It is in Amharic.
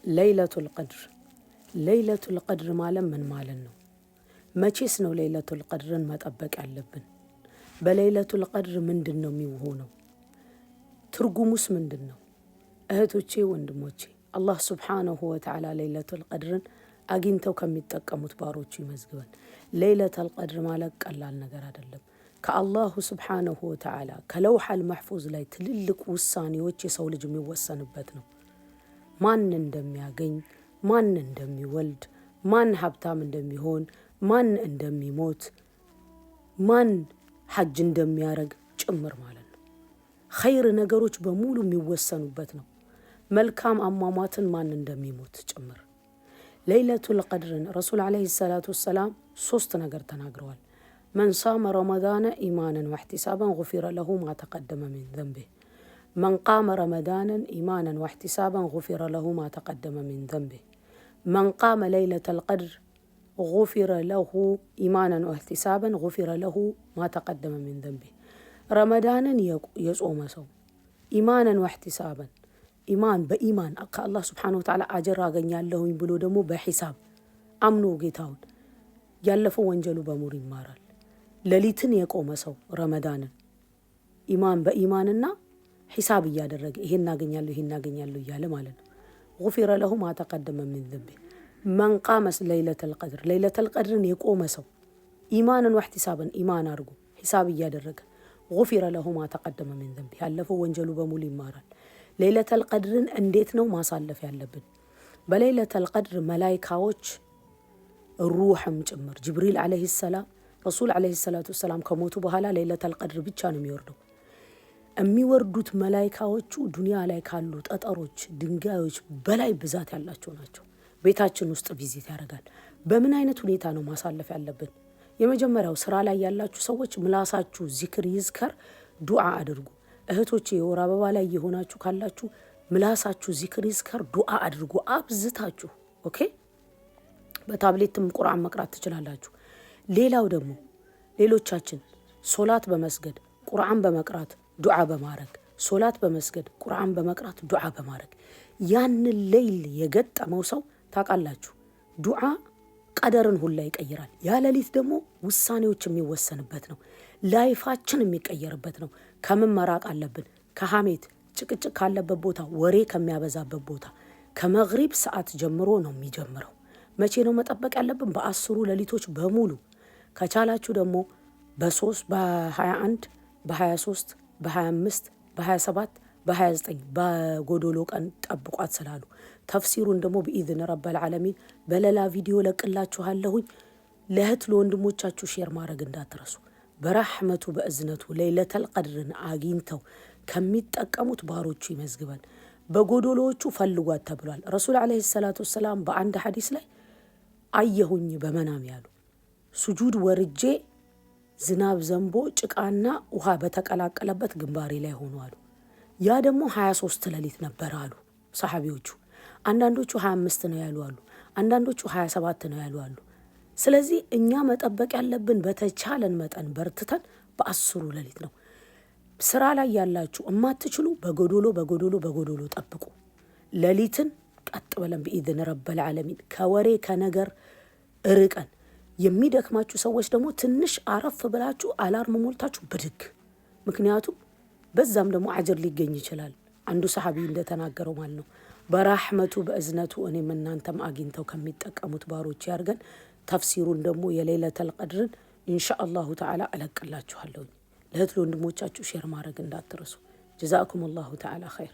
ለይለቱል ቀድር ለይለቱል ቀድር ማለት ምን ማለት ነው? መቼስ ነው ለይለቱል ቀድርን መጠበቅ ያለብን? በለይለቱል ቀድር ምንድን ነው የሚሆነው? ትርጉሙስ ምንድን ነው? እህቶቼ ወንድሞቼ፣ አላህ ሱብሓነሁ ወተዓላ ለይለቱል ቀድርን አግኝተው ከሚጠቀሙት ባሮቹ ይመዝግበን። ለይለቱል ቀድር ማለት ቀላል ነገር አይደለም። ከአላሁ ሱብሓነሁ ወተዓላ ከለውሐል መሕፉዝ ላይ ትልልቅ ውሳኔዎች የሰው ልጅ የሚወሰንበት ነው። ማን እንደሚያገኝ፣ ማን እንደሚወልድ፣ ማን ሀብታም እንደሚሆን፣ ማን እንደሚሞት፣ ማን ሐጅ እንደሚያረግ ጭምር ማለት ነው። ኸይር ነገሮች በሙሉ የሚወሰኑበት ነው። መልካም አሟሟትን ማን እንደሚሞት ጭምር። ለይለቱል ቀድርን ረሱል ዓለይሂ ሰላቱ ወሰላም 3 ነገር ተናግረዋል። መን ሳመ ረመዳነ ኢማናን ወሕቲሳበን ጉፊረ ለሁ ማ ተቀደመ ሚን ዘንቢህ من قام رمضانا إيمانا واحتسابا غفر له ما تقدم من ذنبه من قام ليلة القدر غفر له إيمانا واحتسابا غفر له ما تقدم من ذنبه رمضانا يصوم سو إيمانا واحتسابا إيمان بإيمان الله سبحانه وتعالى أجر أغنيال له يبلو دمو بحساب أمنو جيتاون يالفو وانجلو بمور مارال لليتن يقوم سو رمضانا إيمان بإيماننا ሒሳብ እያደረገ ይሄን አገኛለሁ እያለ ማለት ነው። غفر له ما تقدم من ذنبه من قام ليلة القدر ليلة القدر የቆመ ሰው ኢማንን ወህቲሳብን ኢማን አድርጎ ሒሳብ እያደረገ غفر له ما تقدم من ذنبه ያለፈው ወንጀሉ በሙሉ ይማራል። ليلة القدر እንዴት ነው ማሳለፍ ያለብን? በለይለተ القدر መላእክቶች ሩህም ጭምር ጅብሪል አለይሂ ሰላም ረሱል አለይሂ ሰላቱ ወሰላም ከሞቱ በኋላ ለይለተ القدر ብቻ ነው የሚወርደው። የሚወርዱት መላእክቶቹ ዱንያ ላይ ካሉ ጠጠሮች ድንጋዮች በላይ ብዛት ያላቸው ናቸው። ቤታችን ውስጥ ቪዚት ያደርጋል። በምን አይነት ሁኔታ ነው ማሳለፍ ያለብን? የመጀመሪያው ስራ ላይ ያላችሁ ሰዎች ምላሳችሁ ዚክር ይዝከር፣ ዱዓ አድርጉ። እህቶቼ የወር አበባ ላይ የሆናችሁ ካላችሁ ምላሳችሁ ዚክር ይዝከር፣ ዱዓ አድርጉ አብዝታችሁ። ኦኬ፣ በታብሌትም ቁርአን መቅራት ትችላላችሁ። ሌላው ደግሞ ሌሎቻችን ሶላት በመስገድ ቁርአን በመቅራት ዱዓ በማድረግ ሶላት በመስገድ ቁርአን በመቅራት ዱዓ በማድረግ ያንን ሌይል የገጠመው ሰው ታውቃላችሁ፣ ዱዓ ቀደርን ሁላ ይቀይራል። ያ ሌሊት ደግሞ ውሳኔዎች የሚወሰንበት ነው። ላይፋችን የሚቀየርበት ነው። ከምን መራቅ አለብን? ከሐሜት ጭቅጭቅ ካለበት ቦታ፣ ወሬ ከሚያበዛበት ቦታ ከመግሪብ ሰዓት ጀምሮ ነው የሚጀምረው። መቼ ነው መጠበቅ ያለብን? በ10 ሌሊቶች በሙሉ ከቻላችሁ ደግሞ በ3 በ21 በ23 በ25 በ27 በ29 በጎዶሎ ቀን ጠብቋት ስላሉ ተፍሲሩን ደግሞ በኢዝን ረበል ዓለሚን በሌላ ቪዲዮ ለቅላችኋለሁኝ። ለእህት ለወንድሞቻችሁ ሼር ማድረግ እንዳትረሱ። በረሕመቱ በእዝነቱ ለይለተል ቀድርን አግኝተው ከሚጠቀሙት ባሮቹ ይመዝግበን። በጎዶሎዎቹ ፈልጓት ተብሏል። ረሱል ዓለይሂ ሰላቱ ወሰላም በአንድ ሐዲስ ላይ አየሁኝ በመናም ያሉ ሱጁድ ወርጄ ዝናብ ዘንቦ ጭቃና ውሃ በተቀላቀለበት ግንባሬ ላይ ሆኖ አሉ። ያ ደግሞ 23 ሌሊት ነበር አሉ ሰሃቢዎቹ። አንዳንዶቹ 25 ነው ያሉ አሉ፣ አንዳንዶቹ 27 ነው ያሉ አሉ። ስለዚህ እኛ መጠበቅ ያለብን በተቻለን መጠን በርትተን በ10 ሌሊት ነው። ስራ ላይ ያላችሁ እማትችሉ በጎዶሎ ጠብቁ። ሌሊትን ቀጥ ብለን በኢዝን ረበል ዓለሚን ከወሬ ከነገር ርቀን የሚደክማችሁ ሰዎች ደግሞ ትንሽ አረፍ ብላችሁ አላርም ሞልታችሁ ብድግ። ምክንያቱም በዛም ደግሞ አጅር ሊገኝ ይችላል። አንዱ ሰሃቢ እንደተናገረው ማለት ነው። በራህመቱ በእዝነቱ እኔም እናንተም አግኝተው ከሚጠቀሙት ባሮች ያርገን። ተፍሲሩን ደግሞ የለይለተል ቀድርን ኢንሻአላሁ ተዓላ አለቅላችኋለሁ። ለእህት ለወንድሞቻችሁ ሼር ማድረግ እንዳትረሱ። ጀዛኩሙላሁ ተዓላ ኸይር።